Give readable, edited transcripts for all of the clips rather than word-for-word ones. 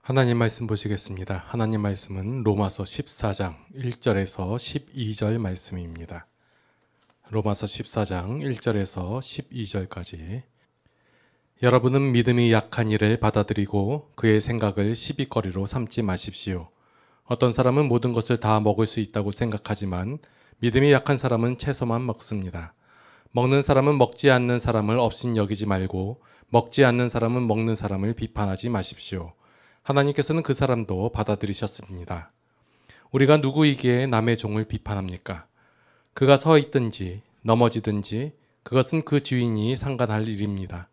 하나님 말씀 보시겠습니다. 하나님 말씀은 로마서 14장 1절에서 12절 말씀입니다. 로마서 14장 1절에서 12절까지. 여러분은 믿음이 약한 이를 받아들이고 그의 생각을 시비거리로 삼지 마십시오. 어떤 사람은 모든 것을 다 먹을 수 있다고 생각하지만 믿음이 약한 사람은 채소만 먹습니다. 먹는 사람은 먹지 않는 사람을 업신여기지 말고 먹지 않는 사람은 먹는 사람을 비판하지 마십시오. 하나님께서는 그 사람도 받아들이셨습니다. 우리가 누구이기에 남의 종을 비판합니까? 그가 서 있든지 넘어지든지 그것은 그 주인이 상관할 일입니다.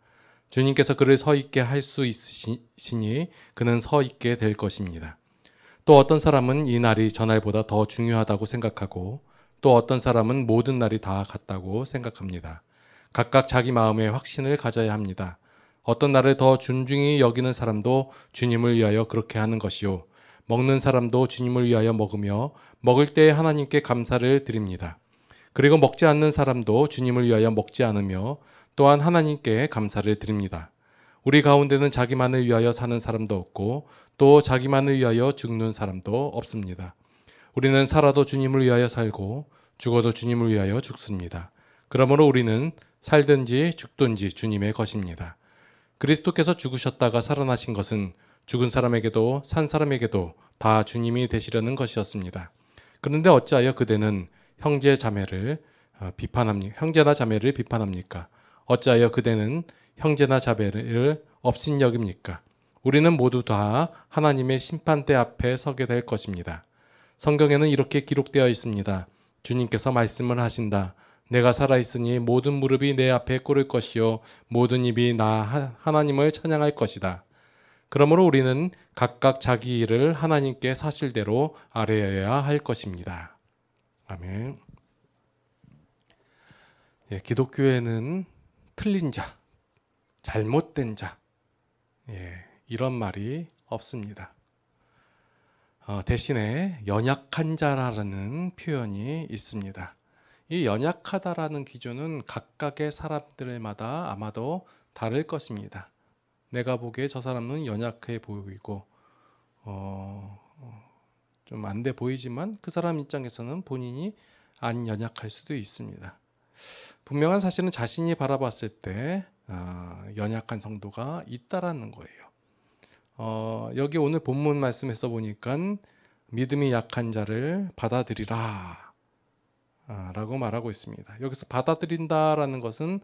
주님께서 그를 서 있게 할 수 있으시니 그는 서 있게 될 것입니다. 또 어떤 사람은 이 날이 저날보다 더 중요하다고 생각하고 또 어떤 사람은 모든 날이 다 같다고 생각합니다. 각각 자기 마음에 확신을 가져야 합니다. 어떤 날을 더 존중히 여기는 사람도 주님을 위하여 그렇게 하는 것이요. 먹는 사람도 주님을 위하여 먹으며 먹을 때에 하나님께 감사를 드립니다. 그리고 먹지 않는 사람도 주님을 위하여 먹지 않으며 또한 하나님께 감사를 드립니다. 우리 가운데는 자기만을 위하여 사는 사람도 없고 또 자기만을 위하여 죽는 사람도 없습니다. 우리는 살아도 주님을 위하여 살고 죽어도 주님을 위하여 죽습니다. 그러므로 우리는 살든지 죽든지 주님의 것입니다. 그리스도께서 죽으셨다가 살아나신 것은 죽은 사람에게도 산 사람에게도 다 주님이 되시려는 것이었습니다. 그런데 어찌하여 그대는 형제나 자매를 비판합니까? 어찌하여 그대는 형제나 자매를 업신여깁니까? 우리는 모두 다 하나님의 심판대 앞에 서게 될 것입니다. 성경에는 이렇게 기록되어 있습니다. 주님께서 말씀을 하신다. 내가 살아있으니 모든 무릎이 내 앞에 꿇을 것이요 모든 입이 나 하나님을 찬양할 것이다. 그러므로 우리는 각각 자기 일을 하나님께 사실대로 아뢰어야 할 것입니다. 아멘. 기독교에는 틀린 자, 잘못된 자, 이런 말이 없습니다. 대신에 연약한 자라는 표현이 있습니다. 이 연약하다라는 기준은 각각의 사람들마다 아마도 다를 것입니다. 내가 보기에 저 사람은 연약해 보이고 좀 안 돼 보이지만 그 사람 입장에서는 본인이 안 연약할 수도 있습니다. 분명한 사실은 자신이 바라봤을 때 연약한 성도가 있다라는 거예요. 여기 오늘 본문 말씀에서 보니까 믿음이 약한 자를 받아들이라 라고 말하고 있습니다. 여기서 받아들인다라는 것은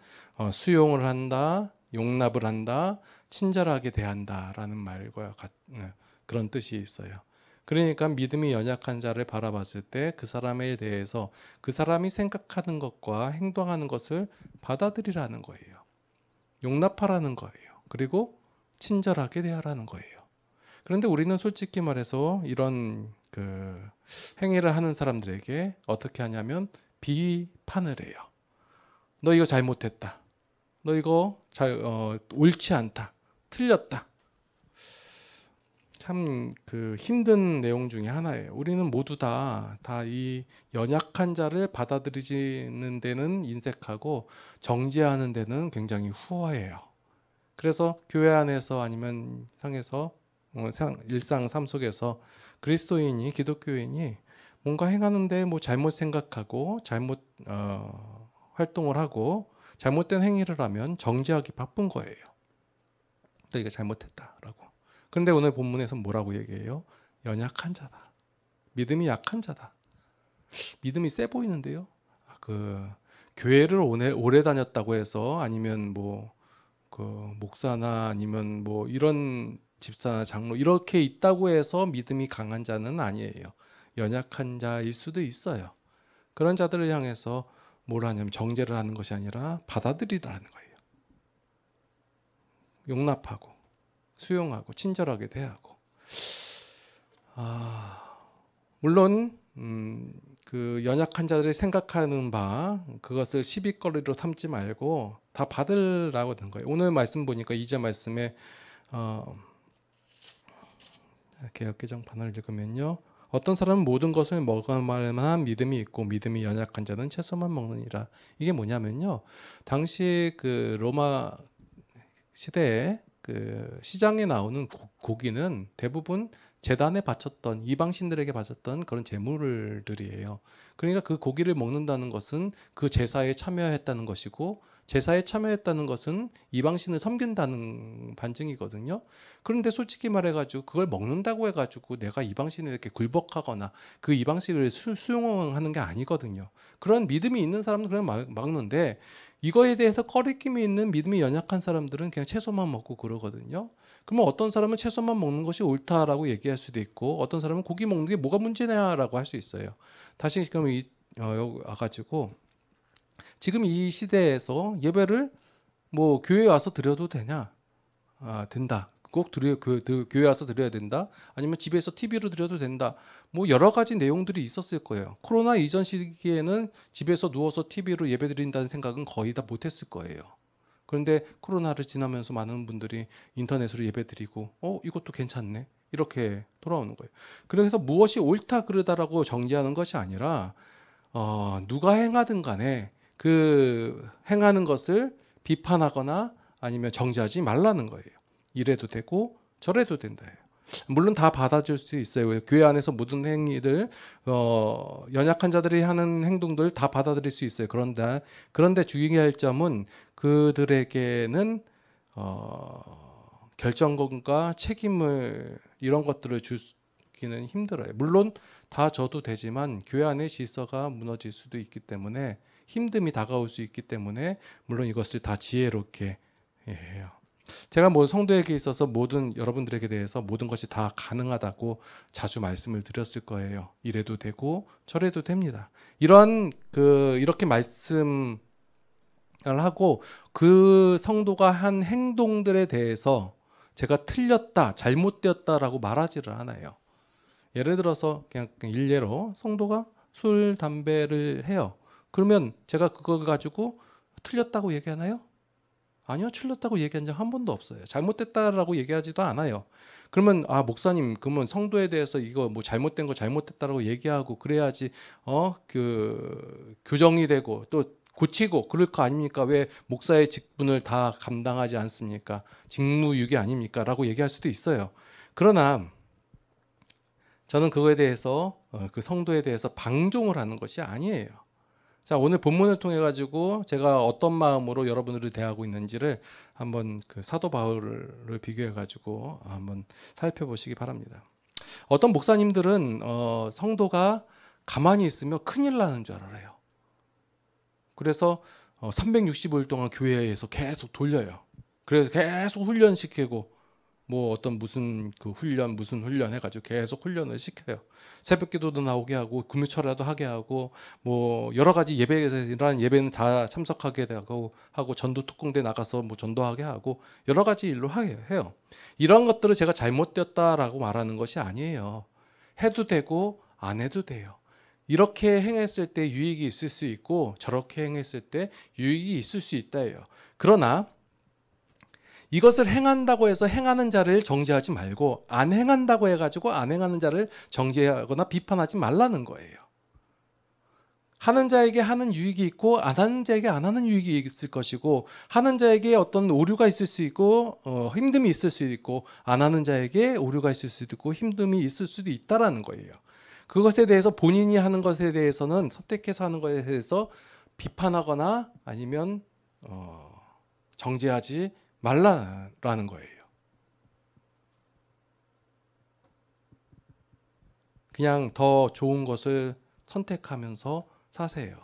수용을 한다, 용납을 한다, 친절하게 대한다 라는 말과 그런 뜻이 있어요. 그러니까 믿음이 연약한 자를 바라봤을 때 그 사람에 대해서 그 사람이 생각하는 것과 행동하는 것을 받아들이라는 거예요. 용납하라는 거예요. 그리고 친절하게 대하라는 거예요. 그런데 우리는 솔직히 말해서 이런 행위를 하는 사람들에게 어떻게 하냐면 비판을 해요. 너 이거 잘못했다. 너 이거 옳지 않다. 틀렸다. 참 힘든 내용 중에 하나예요. 우리는 모두 다 이 연약한 자를 받아들이는 데는 인색하고 정죄하는 데는 굉장히 후하해요. 그래서 교회 안에서 아니면 상에서 일상 삶 속에서 그리스도인이 기독교인이 뭔가 행하는데 잘못 생각하고 잘못 활동을 하고 잘못된 행위를 하면 정죄하기 바쁜 거예요. 너 이거 잘못했다라고. 그런데 오늘 본문에서 뭐라고 얘기해요? 연약한 자다. 믿음이 약한 자다. 믿음이 세 보이는데요. 교회를 오래 다녔다고 해서 아니면 목사나 아니면 이런 집사나 장로 이렇게 있다고 해서 믿음이 강한 자는 아니에요. 연약한 자일 수도 있어요. 그런 자들을 향해서 뭘 하냐면 정죄를 하는 것이 아니라 받아들이라는 거예요. 용납하고 수용하고 친절하게 대하고. 물론 그 연약한 자들이 생각하는 바 그것을 시비거리로 삼지 말고 다 받으라고 된 거예요. 오늘 말씀 보니까 2절 말씀에 개역개정판을 읽으면요. 어떤 사람은 모든 것을 먹을 만한 믿음이 있고 믿음이 연약한 자는 채소만 먹느니라. 이게 뭐냐면요. 당시 로마 시대에 시장에 나오는 고기는 대부분 제단에 바쳤던 이방신들에게 바쳤던 그런 제물들이에요. 그러니까 그 고기를 먹는다는 것은 그 제사에 참여했다는 것이고, 제사에 참여했다는 것은 이방신을 섬긴다는 반증이거든요. 그런데 솔직히 말해가지고 그걸 먹는다고 해가지고 내가 이방신에게 굴복하거나 그 이방신을 수용하는 게 아니거든요. 그런 믿음이 있는 사람은 그냥 먹는데, 이거에 대해서 꺼리낌이 있는 믿음이 연약한 사람들은 그냥 채소만 먹고 그러거든요. 그러면 어떤 사람은 채소만 먹는 것이 옳다라고 얘기할 수도 있고, 어떤 사람은 고기 먹는 게 뭐가 문제냐라고 할 수 있어요. 다시 지금 여기 와가지고 지금 이 시대에서 예배를 뭐 교회에 와서 드려도 되냐? 된다. 꼭 교회 와서 드려야 된다. 아니면 집에서 TV로 드려도 된다. 뭐 여러 가지 내용들이 있었을 거예요. 코로나 이전 시기에는 집에서 누워서 TV로 예배 드린다는 생각은 거의 다 못했을 거예요. 그런데 코로나를 지나면서 많은 분들이 인터넷으로 예배 드리고 이것도 괜찮네. 이렇게 돌아오는 거예요. 그래서 무엇이 옳다 그르다라고 정지하는 것이 아니라 누가 행하든 간에 그 행하는 것을 비판하거나 아니면 정지하지 말라는 거예요. 이래도 되고 저래도 된다. 물론 다 받아줄 수 있어요. 교회 안에서 모든 행위들, 연약한 자들이 하는 행동들 다 받아들일 수 있어요. 그런데 주의할 점은 그들에게는 결정권과 책임을 이런 것들을 주기는 힘들어요. 물론 다 줘도 되지만 교회 안의 질서가 무너질 수도 있기 때문에, 힘듦이 다가올 수 있기 때문에 물론 이것을 다 지혜롭게 해요. 제가 뭐 성도에게 있어서 여러분들에게 대해서 모든 것이 다 가능하다고 자주 말씀을 드렸을 거예요. 이래도 되고 저래도 됩니다. 이렇게 말씀을 하고 그 성도가 한 행동들에 대해서 제가 틀렸다, 잘못되었다라고 말하지를 않아요. 예를 들어서 그냥 일례로 성도가 술, 담배를 해요. 그러면 제가 그걸 가지고 틀렸다고 얘기하나요? 아니요, 틀렸다고 얘기한 적 한 번도 없어요. 잘못됐다라고 얘기하지도 않아요. 그러면 목사님, 그러면 성도에 대해서 이거 뭐 잘못된 거 잘못됐다라고 얘기하고 그래야지 교정이 되고 또 고치고 그럴 거 아닙니까? 왜 목사의 직분을 다 감당하지 않습니까? 직무유기 아닙니까? 라고 얘기할 수도 있어요. 그러나 저는 그거에 대해서 그 성도에 대해서 방종을 하는 것이 아니에요. 자, 오늘 본문을 통해 가지고 제가 어떤 마음으로 여러분들을 대하고 있는지를 한번 그 사도 바울을 비교해 가지고 한번 살펴보시기 바랍니다. 어떤 목사님들은 성도가 가만히 있으면 큰일 나는 줄 알아요. 그래서 365일 동안 교회에서 계속 돌려요. 그래서 계속 훈련시키고 뭐 어떤 무슨 훈련 해가지고 계속 훈련을 시켜요. 새벽기도도 나오게 하고 금요철야도 하게 하고 뭐 여러 가지 예배는 다 참석하게 하고 전도 특공대 나가서 뭐 전도하게 하고 여러 가지 일로 하게 해요. 이런 것들을 제가 잘못되었다라고 말하는 것이 아니에요. 해도 되고 안 해도 돼요. 이렇게 행했을 때 유익이 있을 수 있고 저렇게 행했을 때 유익이 있을 수 있다예요. 그러나 이것을 행한다고 해서 행하는 자를 정죄하지 말고, 안 행한다고 해가지고 안 행하는 자를 정죄하거나 비판하지 말라는 거예요. 하는 자에게 하는 유익이 있고 안 하는 자에게 안 하는 유익이 있을 것이고, 하는 자에게 어떤 오류가 있을 수 있고 힘듦이 있을 수 있고, 안 하는 자에게 오류가 있을 수도 있고 힘듦이 있을 수도 있다라는 거예요. 그것에 대해서 본인이 하는 것에 대해서는, 선택해서 하는 것에 대해서 비판하거나 아니면 정죄하지 말라라는 거예요. 그냥 더 좋은 것을 선택하면서 사세요.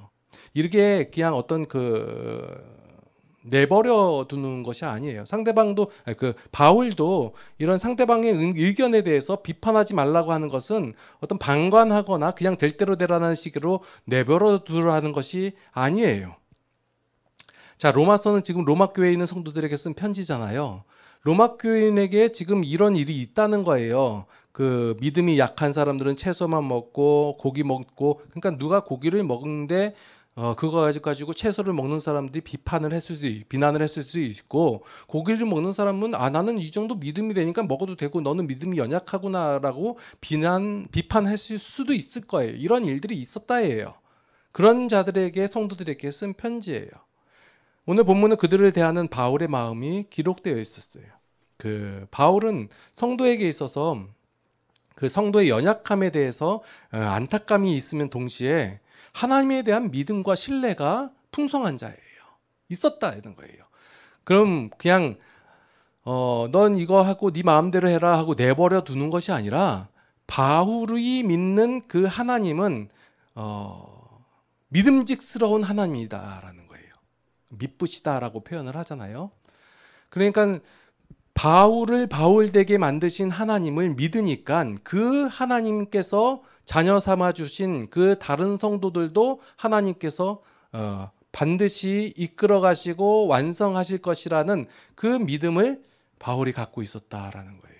이렇게 그냥 어떤 내버려 두는 것이 아니에요. 상대방도, 바울도 이런 상대방의 의견에 대해서 비판하지 말라고 하는 것은 어떤 방관하거나 그냥 될 대로 되라는 식으로 내버려 두라는 것이 아니에요. 자, 로마서는 지금 로마 교회에 있는 성도들에게 쓴 편지잖아요. 로마 교인에게 지금 이런 일이 있다는 거예요. 그 믿음이 약한 사람들은 채소만 먹고 고기 먹고, 그러니까 누가 고기를 먹는데 그거 가지고 채소를 먹는 사람들이 비난을 했을 수도 있고, 고기를 먹는 사람은 나는 이 정도 믿음이 되니까 먹어도 되고 너는 믿음이 연약하구나라고 비판했을 수도 있을 거예요. 이런 일들이 있었다예요. 그런 자들에게, 성도들에게 쓴 편지예요. 오늘 본문은 그들을 대하는 바울의 마음이 기록되어 있었어요. 그 바울은 성도에게 있어서 그 성도의 연약함에 대해서 안타까움이 있으면 동시에 하나님에 대한 믿음과 신뢰가 풍성한 자예요. 있었다는 거예요. 그럼 그냥 넌 이거 하고 네 마음대로 해라 하고 내버려 두는 것이 아니라 바울이 믿는 그 하나님은 믿음직스러운 하나님이다라는 거예요. 미쁘시다라고 표현을 하잖아요. 그러니까 바울을 바울되게 만드신 하나님을 믿으니까 그 하나님께서 자녀 삼아 주신 그 다른 성도들도 하나님께서 반드시 이끌어 가시고 완성하실 것이라는 그 믿음을 바울이 갖고 있었다라는 거예요.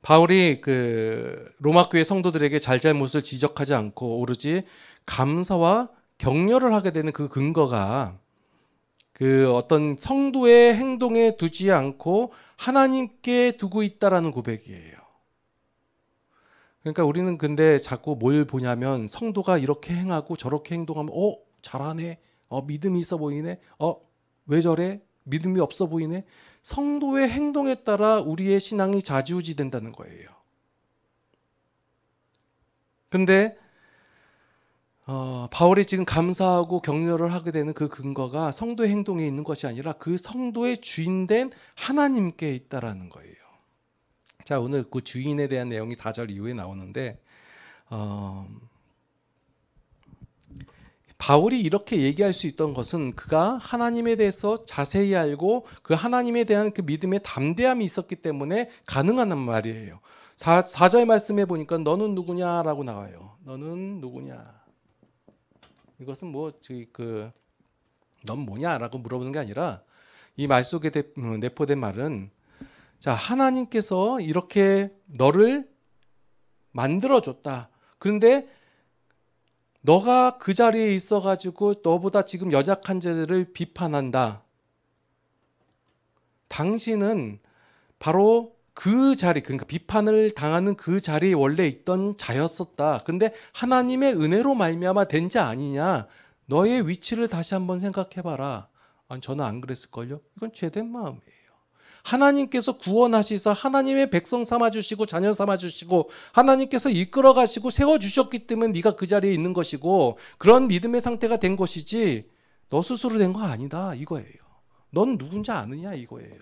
바울이 그 로마 교회 성도들에게 잘잘못을 지적하지 않고 오로지 감사와 격려를 하게 되는 그 근거가 그 어떤 성도의 행동에 두지 않고 하나님께 두고 있다라는 고백이에요. 그러니까 우리는 근데 자꾸 뭘 보냐면 성도가 이렇게 행하고 저렇게 행동하면 잘하네. 믿음이 있어 보이네. 왜 저래? 믿음이 없어 보이네. 성도의 행동에 따라 우리의 신앙이 좌지우지 된다는 거예요. 근데 바울이 지금 감사하고 격려를 하게 되는 그 근거가 성도의 행동에 있는 것이 아니라 그 성도의 주인된 하나님께 있다라는 거예요. 자, 오늘 그 주인에 대한 내용이 4절 이후에 나오는데 바울이 이렇게 얘기할 수 있던 것은 그가 하나님에 대해서 자세히 알고 그 하나님에 대한 그 믿음의 담대함이 있었기 때문에 가능한 말이에요. 4절 말씀해 보니까 너는 누구냐라고 나와요. 너는 누구냐? 이것은 뭐 넌 뭐냐라고 물어보는 게 아니라 이 말 속에 내포된 말은 자, 하나님께서 이렇게 너를 만들어줬다. 그런데 너가 그 자리에 있어가지고 너보다 지금 연약한 자들을 비판한다. 당신은 바로 그 자리, 그러니까 비판을 당하는 그 자리에 원래 있던 자였었다. 그런데 하나님의 은혜로 말미암아 된 자 아니냐. 너의 위치를 다시 한번 생각해봐라. 아니, 저는 안 그랬을걸요. 이건 죄된 마음이에요. 하나님께서 구원하시사 하나님의 백성 삼아주시고 자녀 삼아주시고 하나님께서 이끌어가시고 세워주셨기 때문에 네가 그 자리에 있는 것이고 그런 믿음의 상태가 된 것이지 너 스스로 된 거 아니다 이거예요. 넌 누군지 아느냐 이거예요.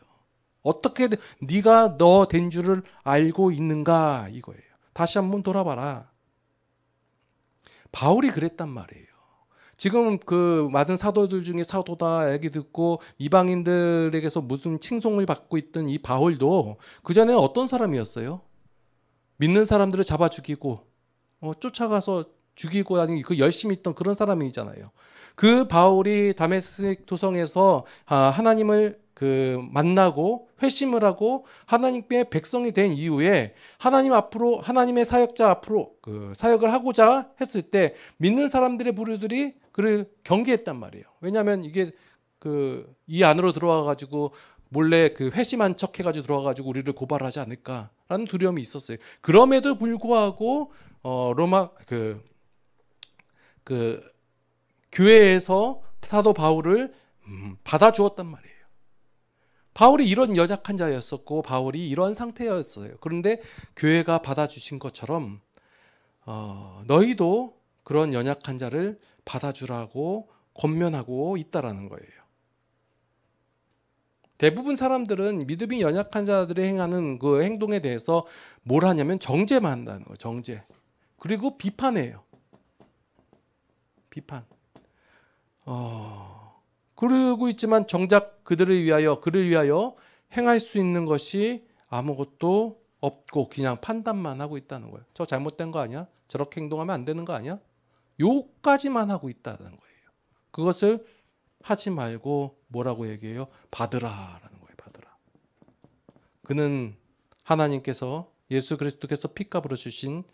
어떻게 네가 너 된 줄을 알고 있는가 이거예요. 다시 한번 돌아봐라. 바울이 그랬단 말이에요. 지금 그 많은 사도들 중에 사도다 얘기 듣고 이방인들에게서 무슨 칭송을 받고 있던 이 바울도 그전에 어떤 사람이었어요? 믿는 사람들을 잡아 죽이고 쫓아가서 죽이고 아니 그 열심히 있던 그런 사람이잖아요. 그 바울이 다메섹 도성에서 하나님을 만나고 회심을 하고 하나님의 백성이 된 이후에 하나님 앞으로 하나님의 사역자 앞으로 사역을 하고자 했을 때 믿는 사람들의 부류들이 그를 경계했단 말이에요. 왜냐하면 이게 이 안으로 들어와 가지고 몰래 회심한 척 해가지고 들어와 가지고 우리를 고발하지 않을까라는 두려움이 있었어요. 그럼에도 불구하고 로마 교회에서 사도 바울을 받아주었단 말이에요. 바울이 이런 연약한 자였었고 바울이 이런 상태였어요. 그런데 교회가 받아주신 것처럼 너희도 그런 연약한 자를 받아주라고 권면하고 있다라는 거예요. 대부분 사람들은 믿음이 연약한 자들이 행하는 그 행동에 대해서 뭘 하냐면 정죄만 한다는 거예요. 정죄. 그리고 비판해요. 비판. 그러고 있지만 정작 그를 위하여 행할 수 있는 것이 아무것도 없고 그냥 판단만 하고 있다는 거예요. 저 잘못된 거 아니야? 저렇게 행동하면 안 되는 거 아니야? 요까지만 하고 있다는 거예요. 그것을 하지 말고 뭐라고 얘기해요? 받으라라는 거예요. 받으라. 그는 하나님께서 예수 그리스도께서 핏값으로 주신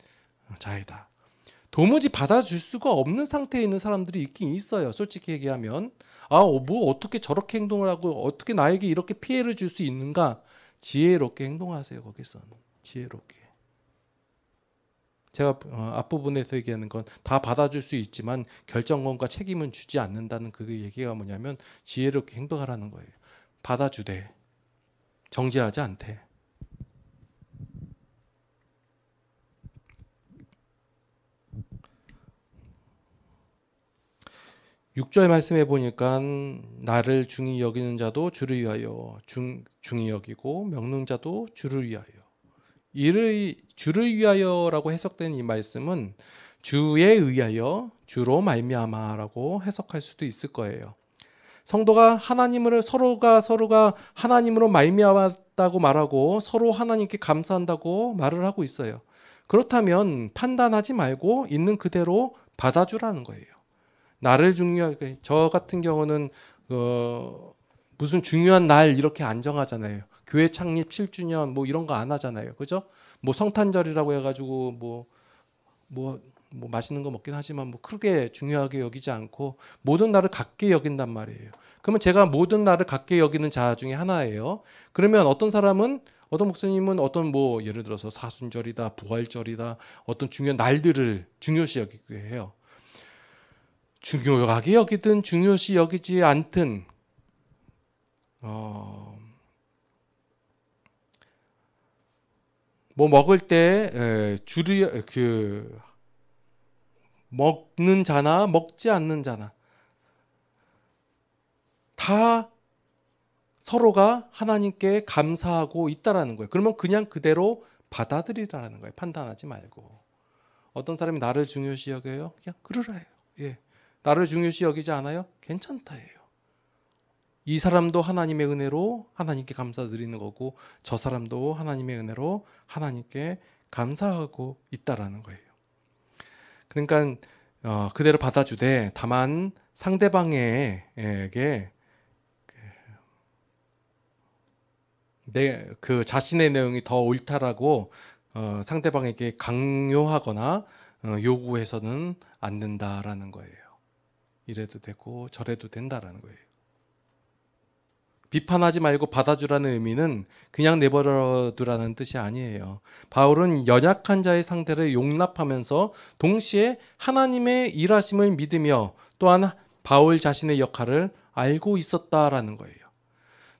자이다. 도무지 받아줄 수가 없는 상태에 있는 사람들이 있긴 있어요. 솔직히 얘기하면 뭐 어떻게 저렇게 행동을 하고 어떻게 나에게 이렇게 피해를 줄 수 있는가? 지혜롭게 행동하세요. 거기서는 지혜롭게. 제가 앞부분에서 얘기하는 건 다 받아줄 수 있지만 결정권과 책임은 주지 않는다는 그 얘기가 뭐냐면 지혜롭게 행동하라는 거예요. 받아주되 정죄하지 않되. 6절 말씀해 보니까 나를 중히 여기는 자도 주를 위하여 중히 여기고 먹는 자도 주를 위하여. 이를 주를 위하여라고 해석된 이 말씀은 주에 의하여 주로 말미암아라고 해석할 수도 있을 거예요. 성도가 하나님을 서로가 하나님으로 말미암았다고 말하고 서로 하나님께 감사한다고 말을 하고 있어요. 그렇다면 판단하지 말고 있는 그대로 받아주라는 거예요. 나를 중요하게, 저 같은 경우는 무슨 중요한 날 이렇게 안 정하잖아요. 교회 창립 7주년 뭐 이런 거 안 하잖아요. 그죠? 뭐 성탄절이라고 해가지고 뭐 맛있는 거 먹긴 하지만 뭐 크게 중요하게 여기지 않고 모든 날을 같게 여긴단 말이에요. 그러면 제가 모든 날을 같게 여기는 자 중에 하나예요. 그러면 어떤 목사님은 어떤 뭐 예를 들어서 사순절이다, 부활절이다, 어떤 중요한 날들을 중요시 여기게 해요. 중요하게 여기든 중요시 여기지 않든 뭐 먹을 때 먹는 자나 먹지 않는 자나 다 서로가 하나님께 감사하고 있다라는 거예요. 그러면 그냥 그대로 받아들이라는 거예요. 판단하지 말고. 어떤 사람이 나를 중요시 여겨요? 그냥 그러라요. 예. 나를 중요시 여기지 않아요? 괜찮다예요. 이 사람도 하나님의 은혜로 하나님께 감사드리는 거고 저 사람도 하나님의 은혜로 하나님께 감사하고 있다라는 거예요. 그러니까 그대로 받아주되 다만 상대방에게 그 자신의 내용이 더 옳다라고 상대방에게 강요하거나 요구해서는 안 된다라는 거예요. 이래도 되고 저래도 된다라는 거예요. 비판하지 말고 받아주라는 의미는 그냥 내버려두라는 뜻이 아니에요. 바울은 연약한 자의 상태를 용납하면서 동시에 하나님의 일하심을 믿으며 또한 바울 자신의 역할을 알고 있었다라는 거예요.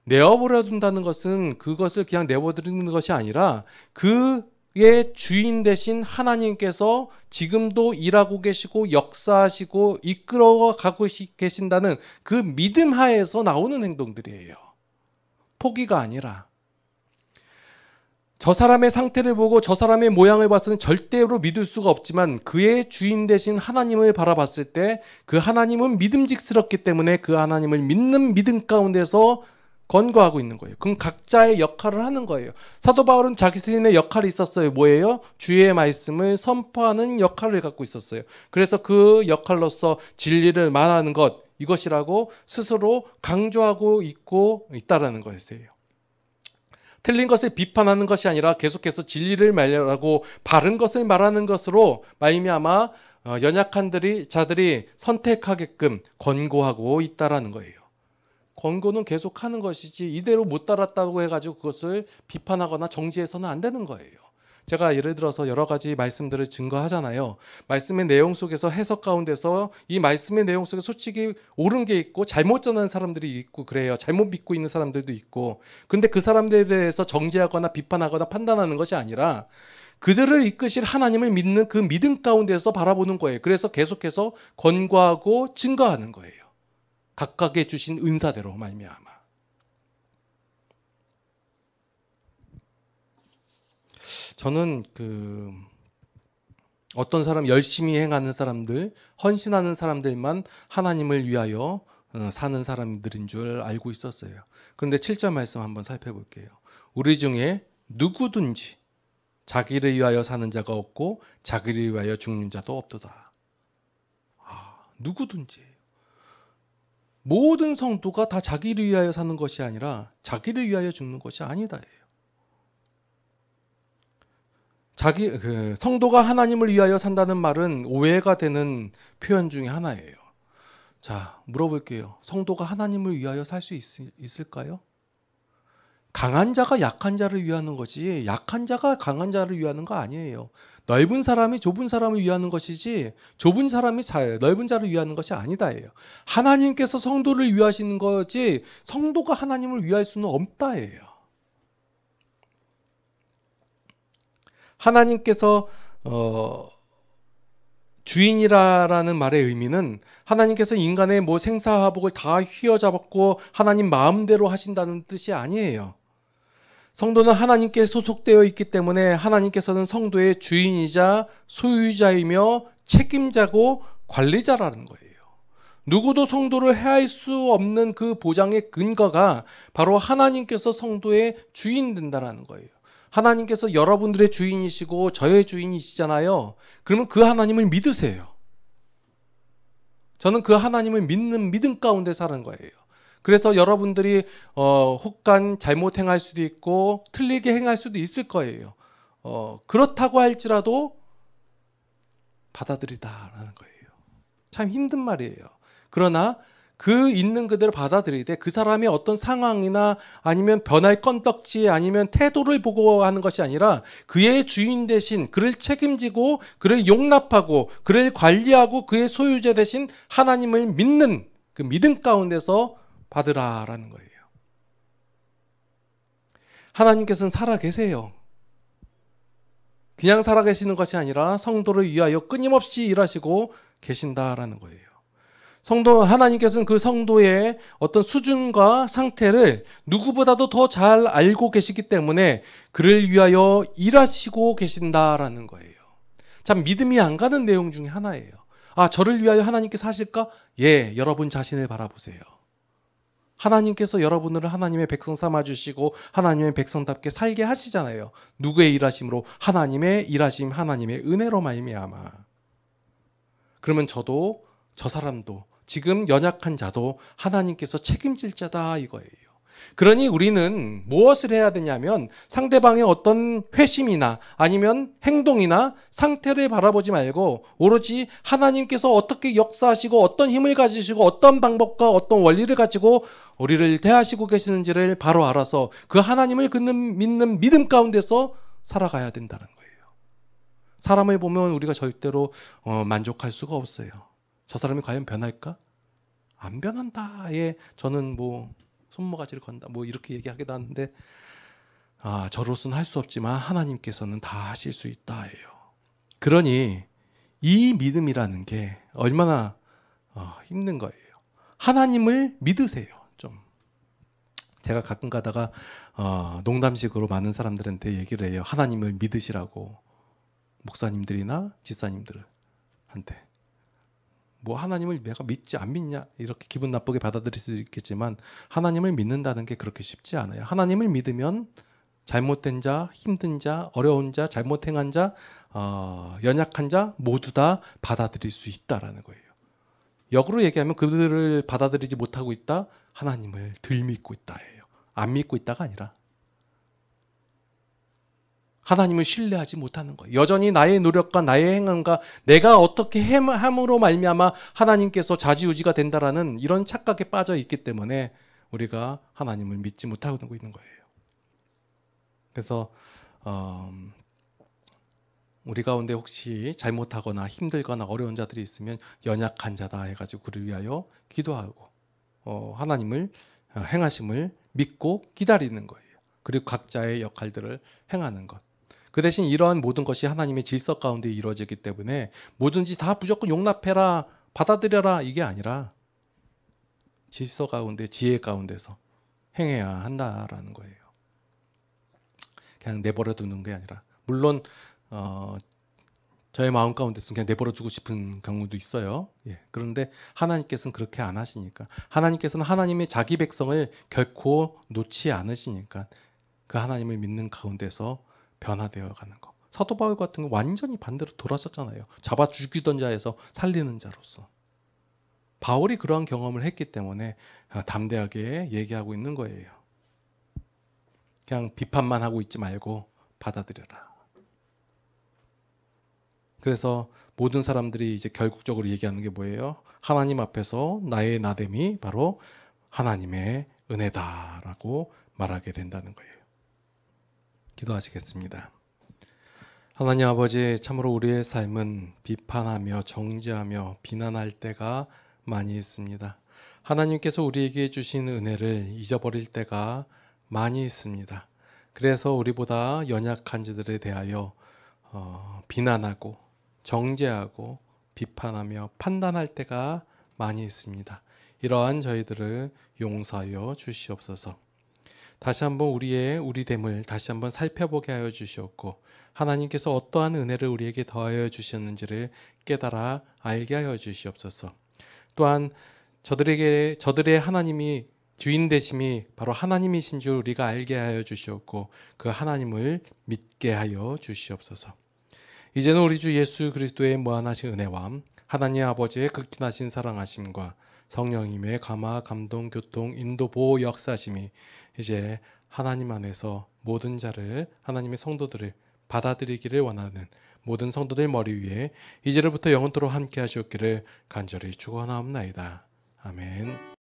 내어버려 둔다는 것은 그것을 그냥 내버려두는 것이 아니라 그의 주인 되신 하나님께서 지금도 일하고 계시고 역사하시고 이끌어가고 계신다는 그 믿음 하에서 나오는 행동들이에요. 포기가 아니라. 저 사람의 상태를 보고 저 사람의 모양을 봐서는 절대로 믿을 수가 없지만 그의 주인 되신 하나님을 바라봤을 때 그 하나님은 믿음직스럽기 때문에 그 하나님을 믿는 믿음 가운데서 권고하고 있는 거예요. 그럼 각자의 역할을 하는 거예요. 사도 바울은 자기 자신의 역할이 있었어요. 뭐예요? 주의 말씀을 선포하는 역할을 갖고 있었어요. 그래서 그 역할로서 진리를 말하는 것, 이것이라고 스스로 강조하고 있다라는 것이에요. 틀린 것을 비판하는 것이 아니라 계속해서 진리를 말하고 바른 것을 말하는 것으로 말미암아 연약한 자들이 선택하게끔 권고하고 있다라는 거예요. 권고는 계속하는 것이지 이대로 못 따랐다고 해가지고 그것을 비판하거나 정지해서는 안 되는 거예요. 제가 예를 들어서 여러 가지 말씀들을 증거하잖아요. 말씀의 내용 속에서 해석 가운데서 이 말씀의 내용 속에 솔직히 옳은 게 있고 잘못 전하는 사람들이 있고 그래요. 잘못 믿고 있는 사람들도 있고. 근데 그 사람들에 대해서 정죄하거나 비판하거나 판단하는 것이 아니라 그들을 이끄실 하나님을 믿는 그 믿음 가운데서 바라보는 거예요. 그래서 계속해서 권고하고 증거하는 거예요. 각각의 주신 은사대로 말미암아. 저는 어떤 사람 열심히 행하는 사람들, 헌신하는 사람들만 하나님을 위하여 사는 사람들인 줄 알고 있었어요. 그런데 7절 말씀 한번 살펴볼게요. 우리 중에 누구든지 자기를 위하여 사는 자가 없고 자기를 위하여 죽는 자도 없도다. 누구든지. 모든 성도가 다 자기를 위하여 사는 것이 아니라 자기를 위하여 죽는 것이 아니다예요. 성도가 하나님을 위하여 산다는 말은 오해가 되는 표현 중에 하나예요. 자, 물어볼게요. 성도가 하나님을 위하여 살 수 있을까요? 강한 자가 약한 자를 위하는 거지 약한 자가 강한 자를 위하는 거 아니에요. 넓은 사람이 좁은 사람을 위하는 것이지 좁은 사람이 넓은 자를 위하는 것이 아니다예요. 하나님께서 성도를 위하시는 거지 성도가 하나님을 위할 수는 없다예요. 하나님께서 주인이라는 말의 의미는 하나님께서 인간의 뭐 생사화복을 다 휘어잡았고 하나님 마음대로 하신다는 뜻이 아니에요. 성도는 하나님께 소속되어 있기 때문에 하나님께서는 성도의 주인이자 소유자이며 책임자고 관리자라는 거예요. 누구도 성도를 해할 수 없는 그 보장의 근거가 바로 하나님께서 성도의 주인 된다라는 거예요. 하나님께서 여러분들의 주인이시고 저의 주인이시잖아요. 그러면 그 하나님을 믿으세요. 저는 그 하나님을 믿는 믿음 가운데 사는 거예요. 그래서 여러분들이 혹간 잘못 행할 수도 있고 틀리게 행할 수도 있을 거예요. 그렇다고 할지라도 받아들이다라는 거예요. 참 힘든 말이에요. 그러나 그 있는 그대로 받아들이되 그 사람의 어떤 상황이나 아니면 변할 건덕지 아니면 태도를 보고 하는 것이 아니라 그의 주인 대신 그를 책임지고 그를 용납하고 그를 관리하고 그의 소유자 대신 하나님을 믿는 그 믿음 가운데서 받으라라는 거예요. 하나님께서는 살아계세요. 그냥 살아계시는 것이 아니라 성도를 위하여 끊임없이 일하시고 계신다라는 거예요. 하나님께서는 그 성도의 어떤 수준과 상태를 누구보다도 더 잘 알고 계시기 때문에 그를 위하여 일하시고 계신다라는 거예요. 참 믿음이 안 가는 내용 중에 하나예요. 저를 위하여 하나님께서 하실까? 예, 여러분 자신을 바라보세요. 하나님께서 여러분을 하나님의 백성 삼아주시고 하나님의 백성답게 살게 하시잖아요. 누구의 일하심으로? 하나님의 일하심, 하나님의 은혜로 말미암아. 그러면 저도 저 사람도 지금 연약한 자도 하나님께서 책임질 자다 이거예요. 그러니 우리는 무엇을 해야 되냐면 상대방의 어떤 회심이나 아니면 행동이나 상태를 바라보지 말고 오로지 하나님께서 어떻게 역사하시고 어떤 힘을 가지시고 어떤 방법과 어떤 원리를 가지고 우리를 대하시고 계시는지를 바로 알아서 그 하나님을 믿는 믿음 가운데서 살아가야 된다는 거예요. 사람을 보면 우리가 절대로 만족할 수가 없어요. 저 사람이 과연 변할까? 안 변한다. 저는 손모가지를 건다. 이렇게 얘기하기도 하는데 저로서는 할 수 없지만 하나님께서는 다 하실 수 있다예요. 그러니 이 믿음이라는 게 얼마나 힘든 거예요. 하나님을 믿으세요. 좀 제가 가끔 가다가 농담식으로 많은 사람들한테 얘기를 해요. 하나님을 믿으시라고. 목사님들이나 집사님들한테. 하나님을 내가 믿지 안 믿냐 이렇게 기분 나쁘게 받아들일 수도 있겠지만 하나님을 믿는다는 게 그렇게 쉽지 않아요. 하나님을 믿으면 잘못된 자, 힘든 자, 어려운 자, 잘못 행한 자, 연약한 자 모두 다 받아들일 수 있다라는 거예요. 역으로 얘기하면 그들을 받아들이지 못하고 있다? 하나님을 덜 믿고 있다예요. 안 믿고 있다가 아니라 하나님을 신뢰하지 못하는 거예요. 여전히 나의 노력과 나의 행함과 내가 어떻게 함으로 말미암아 하나님께서 좌지우지가 된다라는 이런 착각에 빠져 있기 때문에 우리가 하나님을 믿지 못하고 있는 거예요. 그래서 우리 가운데 혹시 잘못하거나 힘들거나 어려운 자들이 있으면 연약한 자다 해가지고 그를 위하여 기도하고 하나님을 행하심을 믿고 기다리는 거예요. 그리고 각자의 역할들을 행하는 것. 그 대신 이러한 모든 것이 하나님의 질서 가운데 이루어지기 때문에 뭐든지 다 무조건 용납해라, 받아들여라 이게 아니라 질서 가운데, 지혜 가운데서 행해야 한다라는 거예요. 그냥 내버려 두는 게 아니라 물론 저의 마음 가운데서 그냥 내버려 두고 싶은 경우도 있어요. 그런데 하나님께서는 그렇게 안 하시니까 하나님께서는 하나님의 자기 백성을 결코 놓지 않으시니까 그 하나님을 믿는 가운데서 변화되어 가는 거. 사도 바울 같은 거 완전히 반대로 돌아섰잖아요. 잡아 죽이던 자에서 살리는 자로서. 바울이 그러한 경험을 했기 때문에 담대하게 얘기하고 있는 거예요. 그냥 비판만 하고 있지 말고 받아들여라. 그래서 모든 사람들이 이제 결국적으로 얘기하는 게 뭐예요? 하나님 앞에서 나의 나됨이 바로 하나님의 은혜다라고 말하게 된다는 거예요. 기도하시겠습니다. 하나님 아버지, 참으로 우리의 삶은 비판하며 정죄하며 비난할 때가 많이 있습니다. 하나님께서 우리에게 주신 은혜를 잊어버릴 때가 많이 있습니다. 그래서 우리보다 연약한 자들에 대하여 비난하고 정죄하고 비판하며 판단할 때가 많이 있습니다. 이러한 저희들을 용서하여 주시옵소서. 다시 한번 우리됨을 다시 한번 살펴보게 하여 주시옵고, 하나님께서 어떠한 은혜를 우리에게 더하여 주셨는지를 깨달아 알게 하여 주시옵소서. 또한 저들의 하나님이 주인 되심이 바로 하나님이신 줄 우리가 알게 하여 주시옵고, 그 하나님을 믿게 하여 주시옵소서. 이제는 우리 주 예수 그리스도의 무한하신 은혜와 하나님 아버지의 극진하신 사랑하심과 성령님의 감화, 감동, 교통, 인도, 보호, 역사심이 이제 하나님 안에서 모든 자를, 하나님의 성도들을 받아들이기를 원하는 모든 성도들 머리 위에 이제로부터 영원토록 함께 하시옵기를 간절히 축원하옵나이다. 아멘.